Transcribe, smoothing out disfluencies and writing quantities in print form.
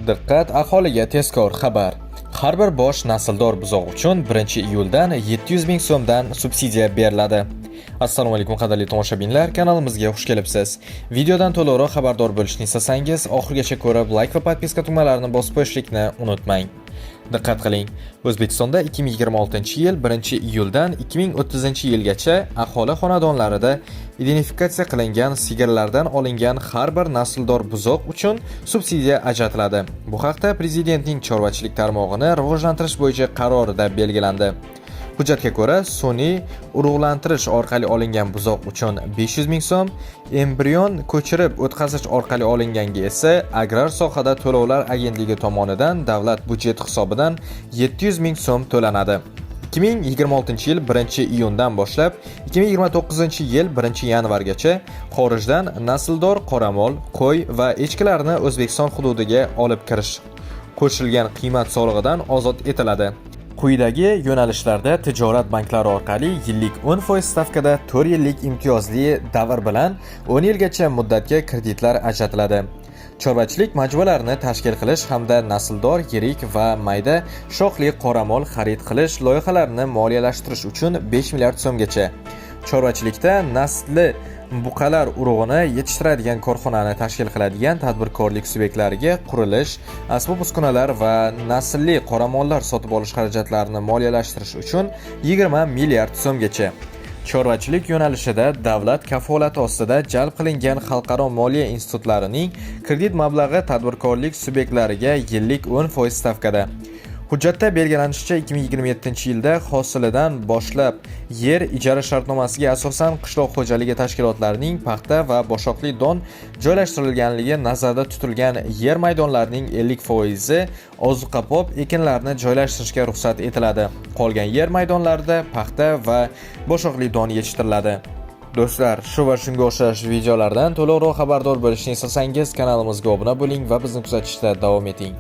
Diqqat, aholiga tezkor xabar. Har bir bosh nasldor buzoq uchun 1-iyuldan 700 ming so'mdan subsidiya beriladi. Assalomu alaykum qadrli tomoshabinlar, kanalimizga xush kelibsiz. Videodan to'liqroq xabardor bo'lishni istasangiz, oxirigacha ko'rib, like va podpiska tugmalarini bosib qo'yishlikni unutmang. Diqqat qiling. O'zbekistonda 2026-yil 1-iyuldan 2030-yilgacha aholi xonadonlarida identifikatsiya qilingan sigirlardan olingan har bir nasldor buzoq uchun subsidiya ajratiladi. Bu haqda Prezidentning chorvachilik tarmog'ini rivojlantirish bo'yicha qarorida belgilandi. Hujjatga ko'ra, sun'iy urug'lantirish orqali olingan buzoq uchun 500 ming so'm, embrion ko'chirib o'tkazish orqali olinganga esa agrar sohada to'lovlar agentligi tomonidan davlat budjeti hisobidan 700 ming so'm to'lanadi. 2026-yil 1-iyundan boshlab 2029-yil 1-yanvargacha xorijdan nasldor qoramol, qo'y va echkilarni O'zbekiston hududiga olib kirish qo'shilgan qiymat solig'idan ozod etiladi. Quyidagi yo'nalishlarda tijorat banklari orqali yillik 10% stavkada 4 yillik imtiyozli davr bilan 10 yilgacha muddatga kreditlar ajratiladi. Chorvachilik majmualarini tashkil qilish hamda nasldor yirik va mayda shoxli qoramol xarid qilish loyihalarini moliyalashtirish uchun 5 milliard so'mgacha. Chorvachilikda nasli buqalar urug'ini yetishtiradigan korxonani tashkil qiladigan tadbirkorlik subyektlariga qurilish, asbob-uskunalar va naslli qoramollar sotib olish xarajatlarini moliyalashtirish uchun 20 milliard so'mgacha. Chorvachilik yo'nalishida davlat kafolati ostida jalb qilingan xalqaro moliya institutlarining kredit mablag'i tadbirkorlik subyektlariga yillik 10% stavkada. Hujjatda belgilanishicha 2027-yilda hosilidan boshlab yer ijara shartnomasiga asosan qishloq xo'jaligi tashkilotlarining paxta va boshoqli don joylashtirilganligi nazarda tutilgan yer maydonlarining 50% ozuqabop ekinlarni joylashtirishga ruxsat etiladi. Qolgan yer maydonlarida paxta va boshoqli don yetishtiriladi. Do'stlar, shu va shunga o'xshash videolardan to'liqroq xabardor bo'lishni istasangiz, kanalimizga obuna bo'ling va bizni kuzatishda davom eting.